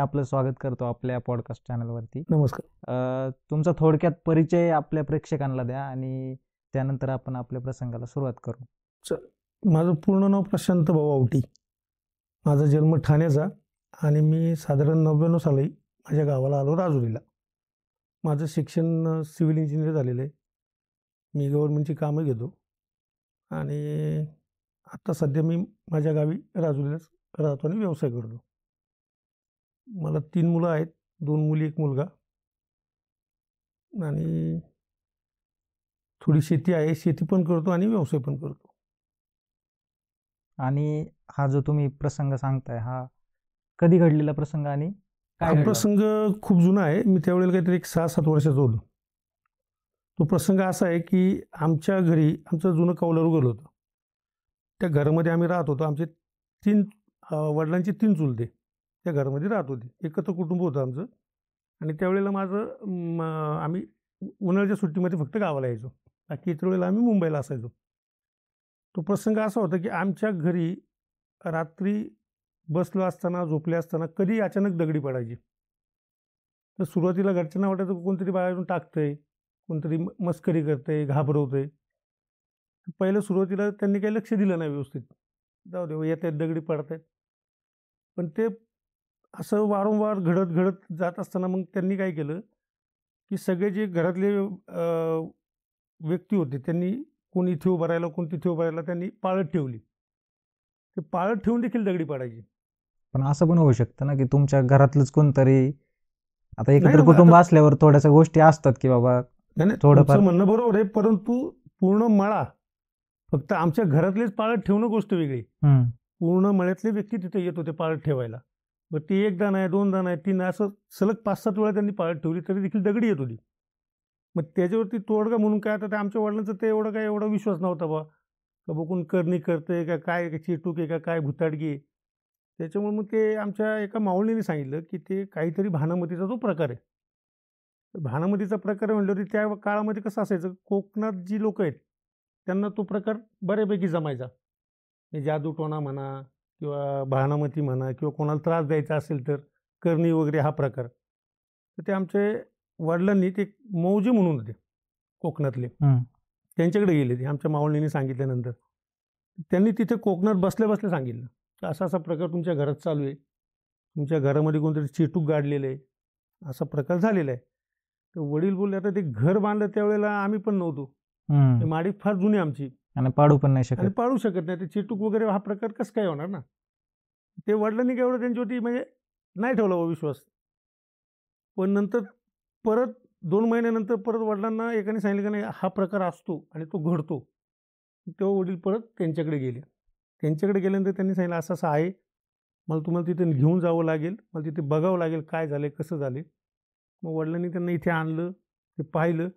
आपलं स्वागत करतो आपल्या पॉडकास्ट चॅनलवरती. नमस्कार. तुमचा थोडक्यात परिचय आपल्या प्रेक्षकांना द्या आणि त्यानंतर आपण आपल्या प्रसंगाला सुरुवात करू. माझं पूर्ण नाव प्रशांत भाऊ आवटी. माझा जन्म ठाण्याचा आणि मी साधारण 99 साली माझ्या गावाला आलो राजुरीला. माझं शिक्षण सिव्हिल इंजिनियर झालेलं आहे. मी गव्हर्नमेंटची कामं घेतो आणि आत्ता सध्या मी माझ्या गावी राजुरीलाच राहतो आणि व्यवसाय करतो. मला 3 मुलं आहेत, 2 मुली 1 मुलगा आणि थोडी शेती आहे. शेती पण करतो आणि व्यवसाय पण करतो. आणि हा जो तुम्ही प्रसंग सांगताय हा कधी घडलेला प्रसंग आणि हा प्रसंग खूप जुना आहे. मी त्यावेळेला काहीतरी 6-7 वर्षाचा होतो. तो प्रसंग असा आहे की आमच्या घरी आमचं जुनं कौलारू घर होतं. त्या घरामध्ये आम्ही राहत होतो. आमचे 3 वडिलांची 3 चुलते त्या घरामध्ये राहत होते. एकत्र कुटुंब होतं आमचं. आणि त्यावेळेला आम्ही उन्हाळ्याच्या सुट्टीमध्ये फक्त गावाला यायचो. बाकी इतर वेळेला आम्ही मुंबईला असायचो. तो प्रसंग असा होता की आमच्या घरी रात्री बसलो असताना झोपले असताना कधी अचानक दगडी पडायची. तर सुरुवातीला घरच्यांना वाटायचं कोणतरी बाहेरून टाकतंय, कोणतरी मस्करी करतंय, घाबरवतंय. पहिलं सुरुवातीला त्यांनी काही लक्ष दिलं नाही व्यवस्थित. जाऊ दे येत आहेत दगडी पडत आहेत. पण ते असं वारंवार घडत जात असताना मग त्यांनी काय केलं की सगळे जे घरातले व्यक्ती होते त्यांनी कोण इथे उभं राहिलं कोण तिथे उभं राहिलं त्यांनी पाळत ठेवली. ते पाळत ठेवून देखील दगडी पडायची. पण असं पण होऊ शकतं ना की तुमच्या घरातलंच कोणतरी, आता एकत्र कुटुंब असल्यावर थोड्याशा गोष्टी असतात की बाबा थोडंफार म्हणणं बरोबर आहे. परंतु पूर्ण मळा फक्त आमच्या घरातलेच पाळत ठेवणं गोष्ट वेगळी. पूर्ण मळ्यातले व्यक्ती तिथे येत होते पाळत ठेवायला. मग ती 1दा नाही 2दा नाही 3 असं सलग 5-7 वेळा त्यांनी पाळत ठेवली तरी देखील दगडी येत होती. मग त्याच्यावरती तोडगा म्हणून काय आता आमच्या वडिलांचं ते एवढा विश्वास नव्हता बा का बघून करणी करतंय का काय चिटूक आहे का काय भुताडगी आहे. त्याच्यामुळे मग ते आमच्या एका मावळणीने सांगितलं की ते काहीतरी भानामतीचा जो प्रकार आहे. भानामतीचा प्रकार म्हटलं तरी त्या काळामध्ये कसं असायचं, कोकणात जी लोक आहेत त्यांना तो प्रकार बऱ्यापैकी जमायचा. जादूटोणा म्हणा किंवा भानामती म्हणा किंवा कोणाला त्रास द्यायचा असेल तर करणी वगैरे हा प्रकार. तर ते आमचे वडिलांनी ते मौजे म्हणून होते कोकणातले, त्यांच्याकडे गेले. ते आमच्या मावळणीने सांगितल्यानंतर त्यांनी तिथे कोकणात बसल्या बसल्या सांगितलं की असा असा प्रकार तुमच्या घरात चालू आहे, तुमच्या घरामध्ये कोणतरी चिटूक गाडलेलं आहे, असा प्रकार झालेला आहे. तर वडील बोलले आता ते घर बांधलं त्यावेळेला आम्ही पण नव्हतो. माडी फार जुनी आमची आणि पाडू पण नाही शकत नाही. ते चिटूक वगैरे हा प्रकार कसं काय होणार ना. ते वडिलांनी केवढं त्यांच्यावरती म्हणजे नाही ठेवला विश्वास. पण नंतर परत 2 महिन्यानंतर परत वडिलांना एकाने सांगितलं की नाही हा प्रकार असतो आणि तो घडतो. तेव्हा वडील परत त्यांच्याकडे गेले. त्यांच्याकडे गेल्यानंतर त्यांनी सांगितलं असं असं आहे, मला तुम्हाला तिथे घेऊन जावं लागेल, मला तिथे बघावं लागेल काय झालं कसं झाले. मग वडिलांनी त्यांना इथे आणलं, ते पाहिलं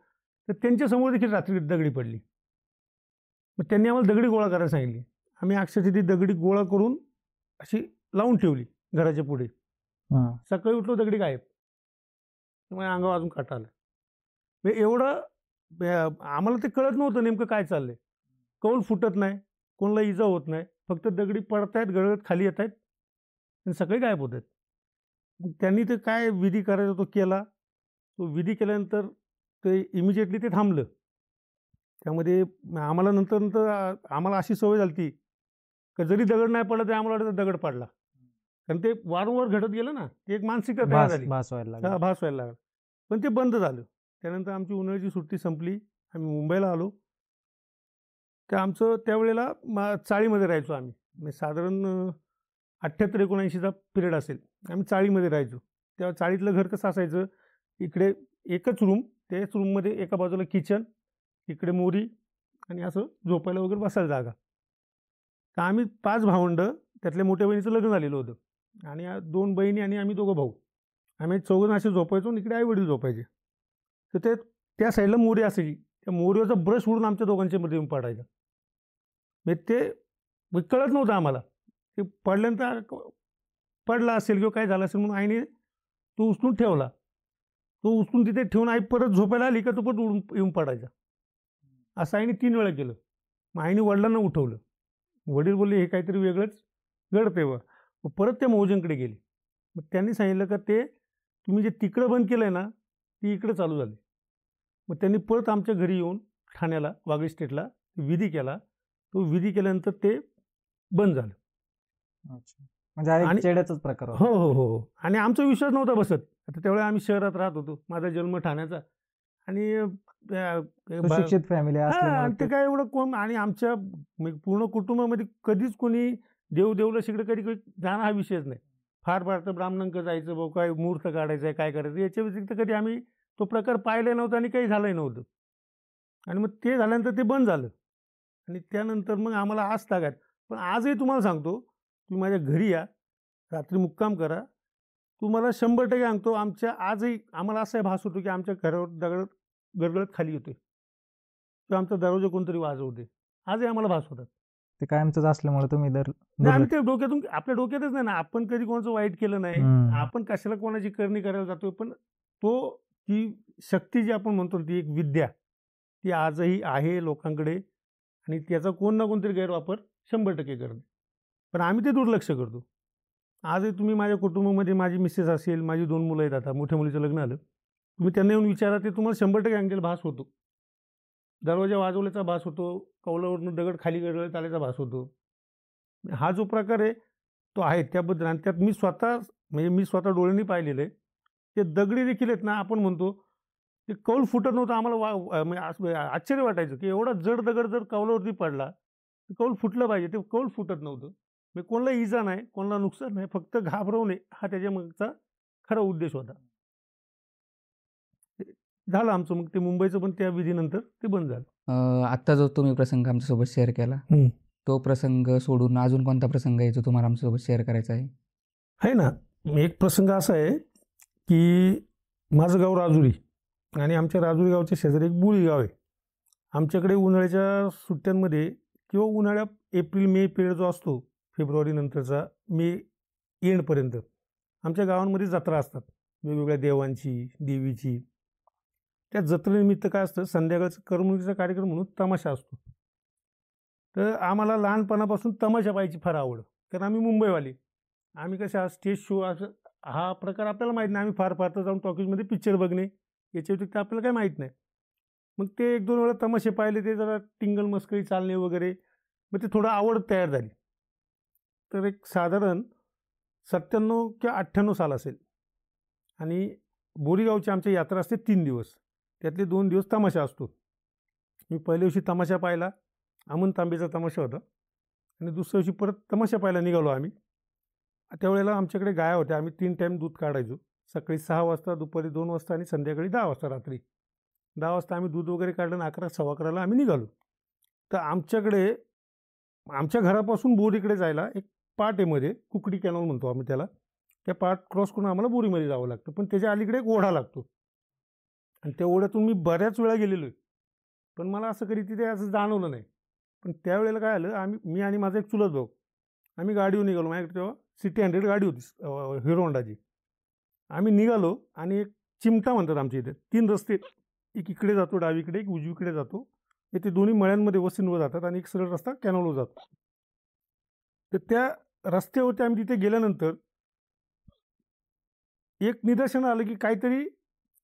तर त्यांच्यासमोर देखील रात्री दगडी पडली. मग त्यांनी आम्हाला दगडी गोळा करायला सांगितली. आम्ही अक्षरशः ती दगडी गोळा करून अशी लावून ठेवली घराच्या पुढे. सकाळी उठलो दगडी गायब. त्यामुळे अंगावर अजून काटा आला. म्हणजे एवढं आम्हाला ते कळत नव्हतं नेमकं काय चाललंय. कौल फुटत नाही, कोणाला इजा होत नाही, फक्त दगडी पडतायत गळत खाली येत आहेत आणि सगळे गायब होत आहेत. मग त्यांनी ते काय विधी करायचा तो केला. तो विधी केल्यानंतर ते इमिजिएटली ते थांबलं. त्यामध्ये आम्हाला नंतर आम्हाला अशी सवय झाली ती का जरी दगड नाही पडला तरी आम्हाला वाटतं दगड पडला. कारण ते वारंवार घडत गेलं ना, ती एक मानसिकता तयार झाली, भास व्हायला लागला. पण ते बंद झालं. त्यानंतर आमची उन्हाळ्याची सुट्टी संपली, आम्ही मुंबईला आलो. तर आमचं त्यावेळेला चाळीमध्ये राहायचो आम्ही. म्हणजे साधारण 78-79चा पिरियड असेल. आम्ही चाळीमध्ये राहायचो. तेव्हा चाळीतलं घर कसं असायचं, इकडे एकच रूम, त्याच रूममध्ये एका बाजूला किचन, इकडे मोरी आणि असं झोपायला वगैरे बसायला जागा. तर आम्ही 5 भावंड, त्यातल्या मोठ्या बहिणीचं लग्न झालेलं होतं आणि 2 बहिणी आणि आम्ही 2 भाऊ. आम्ही 4 असे झोपायचो आणि इकडे आई वडील झोपायचे. तर त्या साईडला मोरी असायची. त्या मोरीवरचा ब्रश उडून आमच्या दोघांच्या मध्ये येऊन पडायचा. म्हणजे ते कळत नव्हतं आम्हाला. ते पडल्यानंतर पडला असेल किंवा काय झालं असेल म्हणून आईने तो उचलून ठेवला. तो उचलून तिथे ठेवून आई परत झोपायला आली का तो परत उडून येऊन पडायचा. असं आईने 3 वेळा केलं. मग आईने वडिलांना उठवलं. वडील बोलले हे काहीतरी वेगळंच घडतंय बा. परत त्या मौजेंकडे गेली. मग त्यांनी सांगितलं का ते तुम्ही जे तिकडं बंद केलं आहे ना ती इकडं चालू झाली. मग त्यांनी परत आमच्या घरी येऊन ठाण्याला वागळी स्टेटला विधी केला. तो विधी केल्यानंतर ते बंद झालं. अच्छा. म्हणजे हा एक आणि चेड्याचाच प्रकार होता. हो हो हो हो. आणि आमचा विश्वास नव्हता बसत. आता त्यावेळेला आम्ही शहरात राहत होतो. माझा जन्म ठाण्याचा आणि सुशिक्षित फॅमिली हां, असल्यामुळे आणि ते काय एवढं कोण आणि आमच्या पूर्ण कुटुंबामध्ये कधीच कोणी देवलक्षीकडे कधी जाणं हा विषयच नाही. फार फार तर ब्राह्मणांकडे जायचं, भाऊ काय मुहूर्त काढायचा आहे, काय करायचं याच्या व्यतिरिक्त कधी आम्ही तो प्रकार पाहिला नव्हता आणि काही झालंही नव्हतं. आणि मग ते झाल्यानंतर ते बंद झालं आणि त्यानंतर मग आम्हाला आज तागायत. पण आजही तुम्हाला सांगतो, तुम्ही माझ्या घरी या, रात्री मुक्काम करा. तुम्हाला 100% सांगतो आमच्या आजही आम्हाला असा भास होतो, की आमच्या घरावर दगड गडगडत खाली येतोय किंवा आमचा दरवाजा कोणतरी वाजवते. आजही आम्हाला भास होतात. ते कायमचंच असल्यामुळे तुम्ही नाही आम्ही ते डोक्यातून आपल्या डोक्यातच नाही ना. आपण कधी कोणाचं वाईट केलं नाही. आपण कशाला कोणाची करणी करायला जातोय. पण ती शक्ती जी आपण म्हणतो ती एक विद्या, ती आजही आहे लोकांकडे आणि त्याचा कोण ना कोणतरी गैरवापर 100% करते. पण आम्ही ते दुर्लक्ष करतो. आजही तुम्ही माझ्या कुटुंबामध्ये माझी मिसेस असेल, माझी 2 मुलं आहेत आता, मोठ्या मुलीचं लग्न आलं. तुम्ही त्यांना येऊन विचारा ते तुम्हाला 100% सांगतील भास होतो. दरवाजा वाजवल्याचा भास होतो, कौलावरनं दगड खाली गडगडत आल्याचा भास होतो. हा जो प्रकार आहे तो आहे त्याबद्दल आणि त्यात मी स्वतः डोळ्यांनी पाहिलेलं आहे. ते दगडी देखील आहेत ना आपण म्हणतो ते कौल फुटत नव्हतं आम्हाला म्हणजे असं आश्चर्य वाटायचं की एवढा जड दगड जर कौलावरती पडला तर कौल फुटलं पाहिजे. ते कौल फुटत नव्हतं. म्हणजे कोणाला इजा नाही, कोणाला नुकसान नाही, फक्त घाबरवू नये हा त्याच्या मागचा खरा उद्देश होता. झालं आमचं मग ते मुंबईचं पण त्या विधीनंतर ते बंद झालं. आत्ता जो तुम्ही प्रसंग आमच्यासोबत शेअर केला, तो प्रसंग सोडून अजून कोणता प्रसंग आहे जो तुम्हाला आमच्यासोबत शेअर करायचा आहे? आहे ना. एक प्रसंग असा आहे की माझं गाव राजुरी आणि आमच्या राजुरी गावच्या शेजारी एक बुळी गाव आहे. आमच्याकडे उन्हाळ्याच्या सुट्ट्यांमध्ये किंवा उन्हाळ्यात एप्रिल मे पिरियड जो असतो फेब्रुवारी नंतरचा मे एंडपर्यंत आमच्या गावांमध्ये जत्रा असतात वेगवेगळ्या देवांची, देवीची. त्या जत्रेनिमित्त काय असतं संध्याकाळचं करमणुकीचा कार्यक्रम म्हणून तमाशा असतो. तर आम्हाला लहानपणापासून तमाशा पाहायची फार आवड. कारण आम्ही मुंबईवाले. आम्ही कशा स्टेज शो असं हा प्रकार आपल्याला माहीत नाही. आम्ही फार फार तर जाऊन टॉकीजमध्ये पिक्चर बघणे याच्या व्यतिरिक्त आपल्याला काही माहीत नाही. मग ते 1-2 वेळा तमाशे पाहिले. ते जरा टिंगल मस्करी चालणे वगैरे मग ते थोडं आवड तयार झाली. तर एक साधारण 97 किंवा 98 साल असेल आणि बोरीगावची आमची यात्रा असते 3 दिवस. त्यातले 2 दिवस तमाशा असतो. मी पहिल्या दिवशी तमाशा पाहिला. अमन तांबेचा तमाशा होता आणि दुसऱ्या दिवशी परत तमाशा पाहायला निघालो आम्ही. त्यावेळेला आमच्याकडे गाया होत्या. आम्ही 3 टाईम दूध काढायचो. सकाळी 6 वाजता, दुपारी 2 वाजता आणि संध्याकाळी 10 वाजता रात्री. 10 वाजता आम्ही दूध वगैरे काढलं आणि 11, 11:15 आम्ही निघालो. तर आमच्याकडे आमच्या घरापासून बोरीकडे जायला एक पाट आहे मध्ये, कुकडी कॅनॉल म्हणतो आम्ही त्याला. त्या पाट क्रॉस करून आम्हाला बोरीमध्ये जावं लागतं. पण त्याच्या अलीकडे एक ओढा लागतो आणि त्या ओढ्यातून मी बऱ्याच वेळा गेलेलो आहे. पण मला असं कधी तिथे असं जाणवलं नाही. पण त्यावेळेला काय झालं, मी आणि माझा एक चुलत भाऊ आम्ही गाडीवर निघालो. माझ्याकडे तेव्हा सिटी 100 गाडी होती हिरो होंडाची. आम्ही निघालो आणि एक चिमटा म्हणतात आमच्या इथे 3 रस्ते, एक इकडे जातो डावीकडे, एक उजवीकडे जातो. ते दोन्ही मळ्यांमध्ये वस्तींवर जातात आणि एक सरळ रस्ता कॅनॉलवर जातो. तर त्या रस्त्यावरती आम्ही तिथे गेल्यानंतर एक निदर्शन आलं की काहीतरी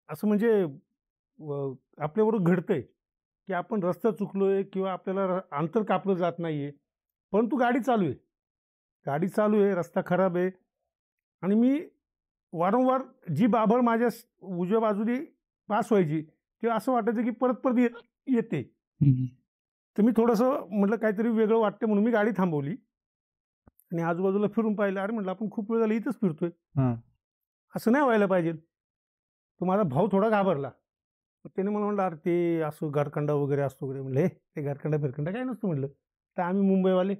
असं म्हणजे आपल्याबरोबर घडतंय की आपण रस्ता चुकलोय किंवा आपल्याला अंतर कापलं जात नाहीये. परंतु गाडी चालू आहे, रस्ता खराब आहे आणि मी वारंवार जी बाभळ माझ्या उजव्या बाजूने पास व्हायची तेव्हा असं वाटायचं की परत येते. तर मी थोडंसं म्हटलं काहीतरी वेगळं वाटतं म्हणून मी गाडी थांबवली आणि आजूबाजूला फिरून पाहिलं. अरे म्हटलं आपण खूप वेळ झाला इथंच फिरतोय, असं नाही व्हायला पाहिजे. तो माझा भाऊ थोडा घाबरला. त्याने मला म्हटलं अरे ते असं घरकंडा वगैरे असतो वगैरे. म्हणलं हे ते घरकंडा फिरकंडा काय नसतं म्हटलं. तर आम्ही मुंबईवाले,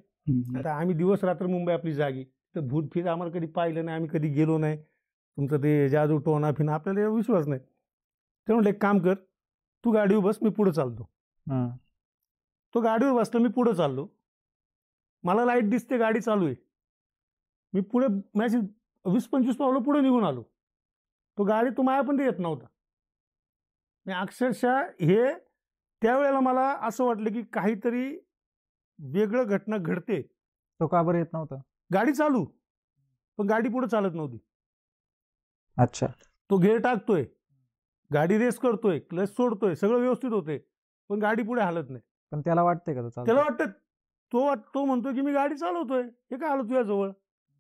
आता आम्ही दिवस रात्र मुंबई आपली जागी, तर भूत फिर आम्हाला कधी पाहिलं नाही, आम्ही कधी गेलो नाही. तुमचं ते जादू टोना फिना आपल्याला विश्वास नाही. ते म्हटलं एक काम कर, तू गाडीवर बस, मी पुढं चालतो. तो गाडीवर बसला, मी पुढं चाललो. मला लाईट दिसते, गाडी चालू आहे. मी पुढे माझी 20-25 पावलं पुढे निघून आलो. तो माझ्यापर्यंत येत नव्हता. मी अक्षरशः हे त्यावेळेला मला असं वाटलं की काहीतरी वेगळं घटना घडते. तो का बरं येत नव्हता? गाडी चालू पण गाडी पुढे चालत नव्हती. अच्छा. तो गेअर टाकतोय, गाडी रेस करतोय, क्लच सोडतोय, सगळं व्यवस्थित होतंय, पण गाडी पुढे हालत नाही. पण त्याला वाटतंय का तो त्याला चालतोय? वाटतं, तो म्हणतो की मी गाडी चालवतोय, हे काय आलो तुझ्याजवळ?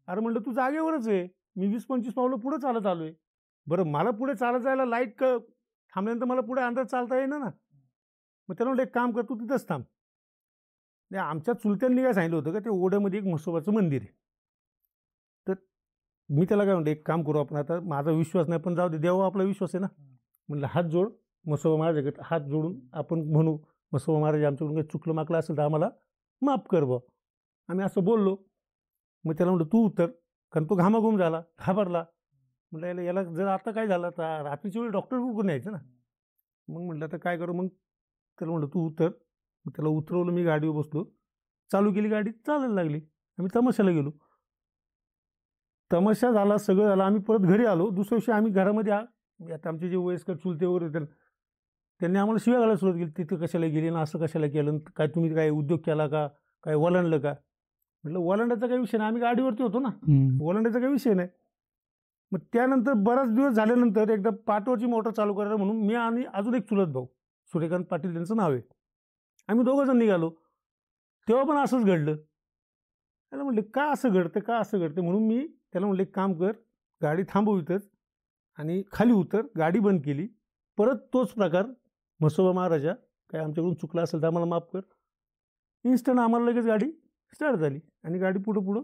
अरे म्हणलं तू जागेवरच आहे, मी 20-25 पावलं पुढे चालत आलोय. बरं मला पुढे चालत जायला लाईट थांबल्यानंतर मला पुढे अंदर चालता येईना ना. मग त्याला म्हणलं एक काम कर, तू तिथंच थांब. आमच्या चुलत्यांनी काय सांगितलं होतं का ते ओढ्यामध्ये एक म्हसोबाचं मंदिर आहे. तर मी त्याला काय म्हणतो, एक काम करू आपण, आता माझा विश्वास नाही पण जाऊ दे, देवा आपला विश्वास आहे ना. म्हणलं हात जोड, म्हसोबा महाराजाकडे हात जोडून आपण म्हणू, म्हसोबा महाराज आमच्याकडून काही चुकलं माकलं असेल तर आम्हाला माफ कर बा. आम्ही असं बोललो. मग त्याला म्हणलं तू उतर, कारण तो घामाघूम झाला, घाबरला. म्हटलं याला जर आता काय झालं तर रात्रीच्या वेळी डॉक्टर बघून यायचं ना. मग म्हटलं आता काय करू, मग त्याला म्हणलं तू उतर. मग त्याला उतरवलं, मी गाडीवर बसलो, चालू केली गाडी, चालायला लागली. आम्ही तमाशाला गेलो, तमाशा झाला, सगळं झालं. आम्ही परत घरी आलो. दुसऱ्या दिवशी आम्ही घरामध्ये आता आमचे जे वयस्कर चुलते वगैरे होते त्यांनी आम्हाला शिव्या घालायला सुरुवात केली, तिथं कशाला गेली ना, असं कशाला केलं, काय तुम्ही काय उद्योग केला का, काय वलंडलं का. म्हटलं वलंडाचा काही विषय नाही, आम्ही गाडीवरती होतो ना, वलंडाचा काही विषय नाही. मग त्यानंतर बराच दिवस झाल्यानंतर एकदा पाटवरची मोटर चालू करायला म्हणून मी आणि अजून एक चुलत भाऊ, सूर्यकांत पाटील त्यांचं नाव आहे, आम्ही दोघंजण निघालो. तेव्हा पण असंच घडलं. त्याला म्हणले का असं घडतं म्हणून मी त्याला म्हणले एक काम कर, गाडी थांबव इथंच आणि खाली उतर. गाडी बंद केली. परत तोच प्रकार, म्हसोबा महाराजा काय आमच्याकडून चुकला असेल तर आम्हाला माफ कर. इन्स्टंट आम्हाला लगेच गाडी स्टार्ट झाली आणि गाडी पुढं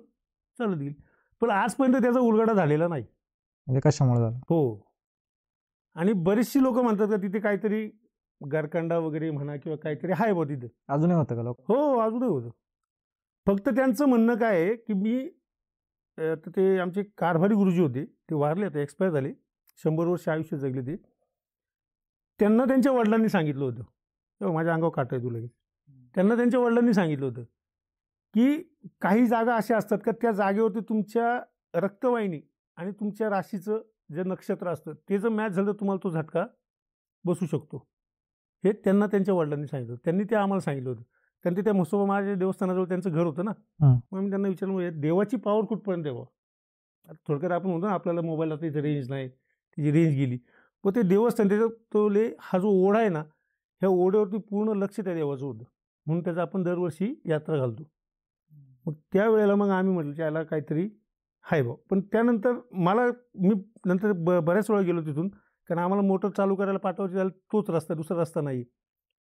चालत गेली. पण आजपर्यंत त्याचा उलगडा झालेला नाही. म्हणजे कशामुळे झालं? हो. आणि बरीचशी लोक म्हणतात का तिथे काहीतरी गारकांडा वगैरे म्हणा किंवा काहीतरी आहे बा तिथे. अजूनही होतं का लोक? हो, अजूनही होतं. फक्त त्यांचं म्हणणं काय आहे की मी ते आमचे कारभारी गुरुजी होते, ते वारले, आता एक्सपायर झाले, 100 वर्ष आयुष्य जगले ते. त्यांना त्यांच्या वडिलांनी सांगितलं होतं, तेव्हा माझ्या अंगावर काटा येतो लगेच. त्यांना त्यांच्या वडिलांनी सांगितलं होतं की काही जागा अशा असतात का त्या जागेवरती तुमच्या रक्तवाहिनी आणि तुमच्या राशीचं जे नक्षत्र असतं ते जर मॅच झालं तर तुम्हाला तो झटका बसू शकतो. हे त्यांना त्यांच्या वडिलांनी सांगितलं. त्यांनी ते आम्हाला सांगितलं होतं, कारण ते त्या म्हसोबा महाराज देवस्थानाजवळ त्यांचं घर होतं ना. मग आम्ही त्यांना विचारलं देवाची पॉवर कुठपर्यंत आहे बा. थोडक्यात आपण म्हणतो ना आपल्याला मोबाईल आता इथे रेंज नाही, तिची रेंज गेली. व ते देवस्थान त्याचा हा जो ओढा आहे ना, ह्या ओढ्यावरती पूर्ण लक्ष त्या देवाचं होतं, म्हणून त्याचं आपण दरवर्षी यात्रा घालतो. मग त्यावेळेला मग आम्ही म्हटलं त्याला काहीतरी आहे भाऊ. पण त्यानंतर मी नंतर बऱ्याच वेळा गेलो तिथून, कारण आम्हाला मोटर चालू करायला पाठवायची झालं तोच रस्ता, दुसरा रस्ता नाही.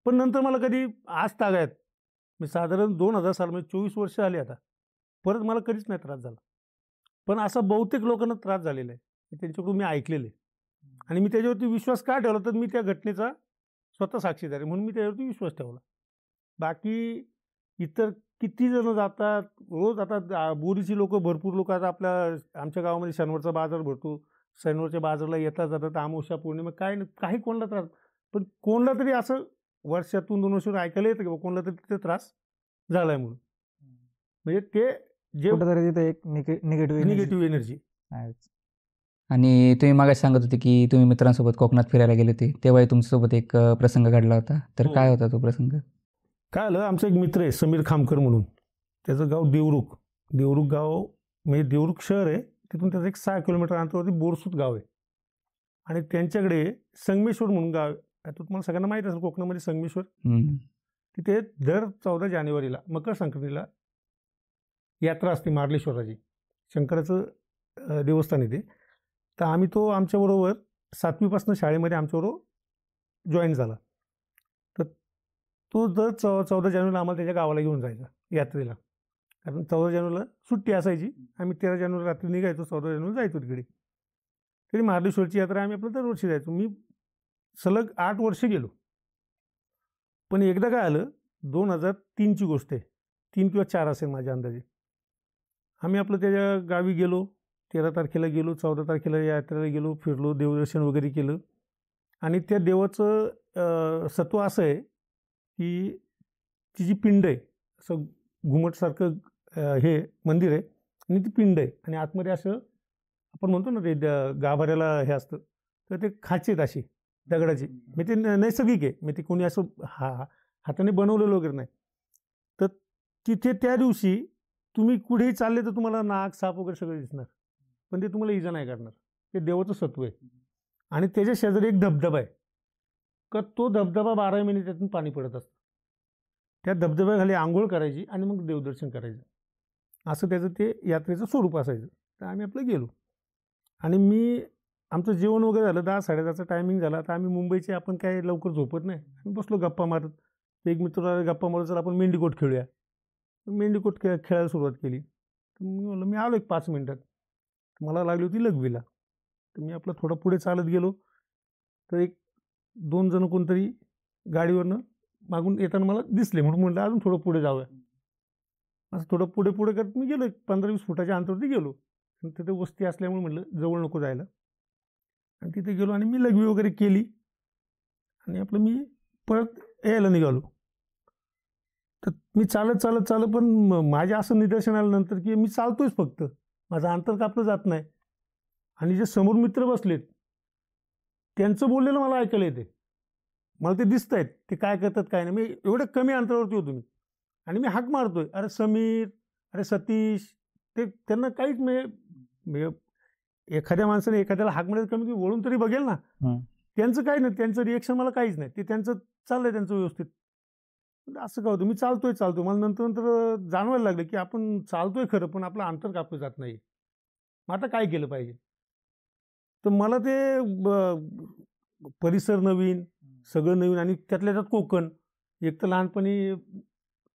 पण नंतर मला कधी आज तागायत मी साधारण 2000 साल म्हणजे 24 वर्ष आली आता, परत मला कधीच नाही त्रास झाला. पण असा बहुतेक लोकांना त्रास झालेला आहे, त्यांच्याकडून मी ऐकलेलं आहे. आणि मी त्याच्यावरती विश्वास का ठेवला, तर मी त्या घटनेचा स्वतः साक्षीदार आहे म्हणून मी त्याच्यावरती विश्वास ठेवला. बाकी इतर किती जण जातात रोज, आता बोरीची लोक, भरपूर लोक, आता आमच्या गावामध्ये शनिवारचा बाजार भरतो, शनिवारच्या बाजारला येतात जातात, अमावस्या पौर्णिमा काही कोणाला त्रास, पण कोणाला तरी असं वर्षातून 2 वर्षातून ऐकायला येतं की कोणाला तरी तिथे त्रास झालाय म्हणून. म्हणजे ते जे कुठेतरी तिथे एक निगेटिव्ह एनर्जी. आणि तुम्ही मागाशी सांगत होते की तुम्ही मित्रांसोबत कोकणात फिरायला गेले होते, तेव्हाही तुमच्यासोबत एक प्रसंग घडला होता, तर काय होता तो प्रसंग? काय आलं, आमचा एक मित्र आहे समीर खामकर म्हणून, त्याचं गाव देवरुख गाव, म्हणजे देवरुख शहर आहे, तिथून त्याचं एक 6 किलोमीटर अंतरावरती बोरसूत गाव आहे. आणि त्यांच्याकडे संगमेश्वर म्हणून गाव आहे. आता तुम्हाला सगळ्यांना माहीत असेल कोकणामध्ये संगमेश्वर. तिथे दर 14 जानेवारीला मकर संक्रांतीला यात्रा असते मार्लेश्वराची, शंकराचं देवस्थान आहे ते. तर आम्ही तो आमच्याबरोबर 7वीपासून शाळेमध्ये आमच्याबरोबर जॉईन झाला. तर तो दर 14 जानेवारीला आम्हाला त्याच्या गावाला घेऊन जायचा यात्रेला, कारण 14 जानेवारीला सुट्टी असायची. आम्ही 13 जानेवारी रात्री निघायचो, 14 जानेवारी जायचो तिकडे. तरी मार्लेश्वरची यात्रा आम्ही आपलं दरवर्षी जायचो. मी सलग 8 वर्ष गेलो. पण एकदा काय आलं, 2003ची गोष्ट आहे, 3 किंवा 4 असेल माझ्या अंदाजे. आम्ही आपलं त्याच्या गावी गेलो, 13 तारखेला गेलो, 14 तारखेला यात्रेला गेलो, फिरलो, देवदर्शन वगैरे केलं. आणि त्या देवाचं सत्व असं आहे की ती जी पिंड आहे, असं घुमटसारखं हे मंदिर आहे आणि ती पिंड आहे, आणि आतमध्ये असं आपण म्हणतो ना ते गाभाऱ्याला हे असतं, तर ते खाची आहेत अशी दगडाची, म्हणजे ते नैसर्गिक आहे, म्हणजे ते कोणी असं हाताने बनवलेलं वगैरे नाही. तर तिथे त्या दिवशी तुम्ही कुठेही चालले तर तुम्हाला नाग, साप वगैरे सगळे दिसणार, पण ते तुम्हाला इजा नाही करणार. ते देवाचं सत्व आहे. आणि त्याच्या शेजारी एक धबधबा आहे का तो धबधबा 12 महिने त्यातून पाणी पडत असतं. त्या धबधब्याखाली आंघोळ करायची आणि मग देवदर्शन करायचं, असं त्याचं ते यात्रेचं स्वरूप असायचं. तर आम्ही आपलं गेलो आणि आमचं जेवण वगैरे झालं, 10-10:30चा टायमिंग झाला. तर आम्ही मुंबईचे, आपण काय लवकर झोपत नाही, आम्ही बसलो गप्पा मारत. एक मित्र गप्पा मारत, चला आपण मेंढीकोट खेळूया. मेंढीकोट खेळायला सुरुवात केली. तर मी म्हणलं मी आलो एक 5 मिनिटात. मला लागली होती लघवीला. तर मी आपलं थोडं पुढे चालत गेलो. तर 1-2 जण कोणतरी गाडीवरनं मागून येताना मला दिसले, म्हणून म्हटलं अजून थोडं पुढे जाऊया. असं थोडं पुढे पुढे करत मी गेलो, 15-20 फुटाच्या अंतरावरती गेलो. तिथे वस्ती असल्यामुळे म्हटलं जवळ नको जायला. आणि तिथे गेलो आणि मी लघवी वगैरे केली आणि आपलं मी परत यायला निघालो. तर मी चालत पण माझ्या असं निदर्शन आलं नंतर की मी चालतोयच फक्त, माझं अंतर कापलं जात नाही. आणि जे समोर मित्र बसलेत त्यांचं बोललेलं मला ऐकायला येते, मला ते दिसत आहेत ते काय करतात काय नाही. मी एवढ्या कमी अंतरावरती होतो मी, आणि मी हाक मारतोय, अरे समीर, अरे सतीश. त्यांना काहीच म्हणजे एखाद्या माणसाने एखाद्याला हाक मारायचं कमी वळून तरी बघेल ना. त्यांचं काही नाही, त्यांचं रिएक्शन मला काहीच नाही. ते त्यांचं चाललंय त्यांचं व्यवस्थित. असं काय होतं, मी चालतोय मला नंतर जाणवायला लागलं की आपण चालतोय खरं, पण आपलं अंतर कापलं जात नाही. मग आता काय केलं पाहिजे. तर मला ते परिसर नवीन, सगळं नवीन, आणि त्यातल्या त्यात कोकण. एक तर लहानपणी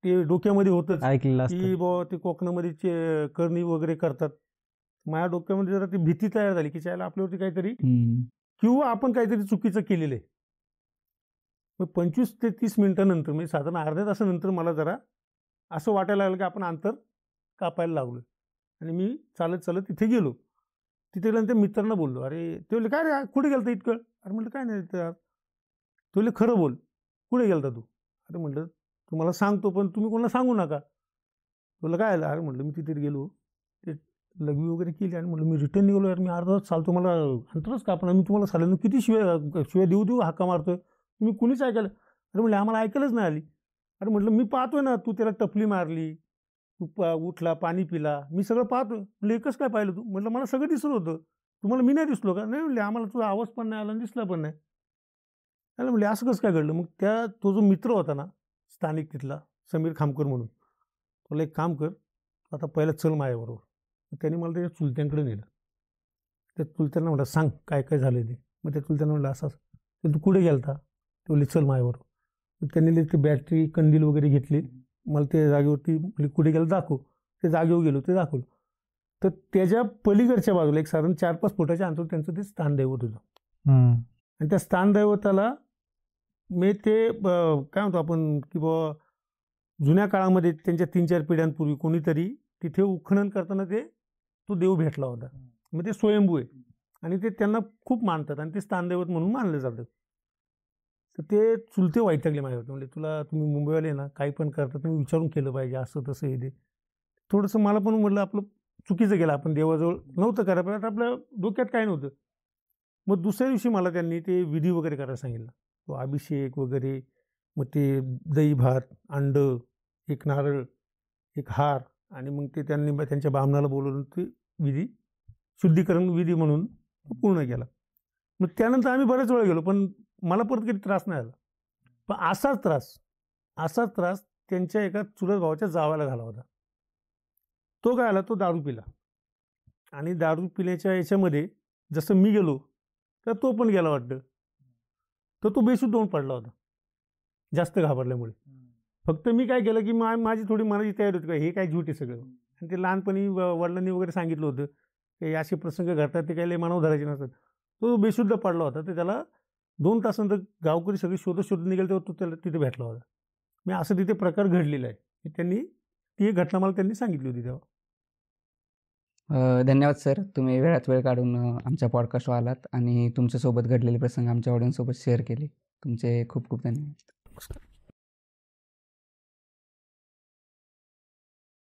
ते डोक्यामध्ये होतंच ऐकलेलं की असतं. बाबा ते कोकणामध्ये करणी वगैरे करतात. माझ्या डोक्यामध्ये जरा ती भीती तयार झाली की त्याला आपल्यावरती काहीतरी, किंवा आपण काहीतरी चुकीचं केलेलं आहे. मग 25 ते 30 मिनिटानंतर, म्हणजे साधारण अर्ध्या तासानंतर मला जरा असं वाटायला लागलं की आपण अंतर कापायला लागलो. आणि मी चालत तिथे गेलो. तिथे गेल्यानंतर मित्रांना बोललो, अरे ते बोलले काय रे कुठे गेलता इतकं. अरे म्हटलं काय नाही तर. ते बोलले खरं बोल, कुठे गेलता तू. अरे म्हटलं तुम्हाला सांगतो पण तुम्ही कोणाला सांगू नका. बोललं काय आलं. अरे म्हटलं मी तिथे गेलो, ते लघवी वगैरे केली आणि म्हटलं मी रिटर्न निघालो. यार मी अर्धा तास चालतो, मला अंतरच कापणार. मी तुम्हाला साल्यानं किती शिवाय देऊ हाका मारतोय, तुम्ही कुणीच ऐकायला. अरे म्हटलं आम्हाला ऐकायलाच नाही आली. अरे म्हटलं मी पाहतोय ना, तू त्याला टपली मारली, तू उठला, पाणी पिला, मी सगळं पाहतोय. म्हटलं एकच काय पाहिलं तू. म्हटलं मला सगळं दिसत होतं, तुम्हाला मी नाही दिसलो का. नाही म्हणले आम्हाला तुझा आवाज पण नाही आला आणि दिसला पण नाही. त्याला म्हणले असं कसं काय घडलं. मग तो जो मित्र होता ना स्थानिक तिथला, समीर खामकर म्हणून, तुला एक काम कर, आता पहिला चल माझ्याबरोबर. त्यांनी मला त्याच्या चुलत्यांकडे नेलं. त्या चुलत्यांना म्हटलं सांग काय काय झालं ते. मग त्या चुलत्यांना म्हटलं असं तू कुठे गेलता. ते बोलले चल माझ्याबरोबर. मग त्यांनी ते बॅटरी कंदील वगैरे घेतली, मला ते जागेवरती कुठे गेलं दाखव. ते जागेवर गेलो, ते दाखवलं. तर त्याच्या पलीकडच्या बाजूला एक साधारण 4-5 फुटाच्या अंतर त्यांचं ते स्थानदैवत होतं. आणि त्या स्थानदैवताला मी ते काय म्हणतो आपण की बाबा जुन्या काळामध्ये त्यांच्या 3-4 पिढ्यांपूर्वी कोणीतरी तिथे उत्खनन करताना तो देव भेटला होता. मग ते स्वयंभू आहे आणि ते त्यांना खूप मानतात आणि ते स्थानदैवत म्हणून मानलं जातं. तर ते चुलते वैतागले माझ्यावरती, म्हणजे तुम्ही मुंबईवाले ना काही पण करता, तुम्ही विचारून केलं पाहिजे, असं तसं हे ते. थोडंसं मला पण म्हटलं आपलं चुकीचं केलं, आपण देवाजवळ नव्हतं करायला पाहिजे, आपल्या डोक्यात काय नव्हतं. मग दुसऱ्या दिवशी मला त्यांनी ते विधी वगैरे करायला सांगितलं, तो अभिषेक वगैरे. मग ते दही भात, अंडं, एक नारळ, एक हार, आणि मग ते त्यांनी त्यांच्या ब्राह्मणाला बोलवून ते विधी, शुद्धीकरण विधी म्हणून पूर्ण केला. मग त्यानंतर आम्ही बऱ्याच वेळा गेलो, पण मला परत काही त्रास नाही आला. पण असाच त्रास त्यांच्या एका चुलत भावाच्या जावाला झाला होता. तो काय आला, तो दारू पिला, आणि दारू पिण्याच्या याच्यामध्ये जसं मी गेलो तर तो पण गेला वाटतं. तर तो बेशुद्ध होऊन पडला होता जास्त घाबरल्यामुळे. फक्त मी काय केलं की माझी थोडी मनाची तयारी होती, हे काय झूट आहे सगळं. आणि ते लहानपणी वडिलांनी वगैरे सांगितलं होतं की असे प्रसंग घडतात, ते काही मनावर धरायचे नसतात. तो बेशुद्ध पडला होता. तर त्याला 2 तासानंतर गावकरी सगळी शोधत निघाले, तेव्हा तो त्याला तिथे भेटला होता. मी असं तिथे प्रकार घडलेला आहे. ती एक घटना मला त्यांनी सांगितली होती तेव्हा. धन्यवाद सर, तुम्ही वेळात वेळ काढून आमच्या पॉडकास्टवर आलात आणि तुमच्यासोबत घडलेले प्रसंग आमच्या ऑडियन्ससोबत शेअर केले. तुमचे खूप खूप धन्यवाद.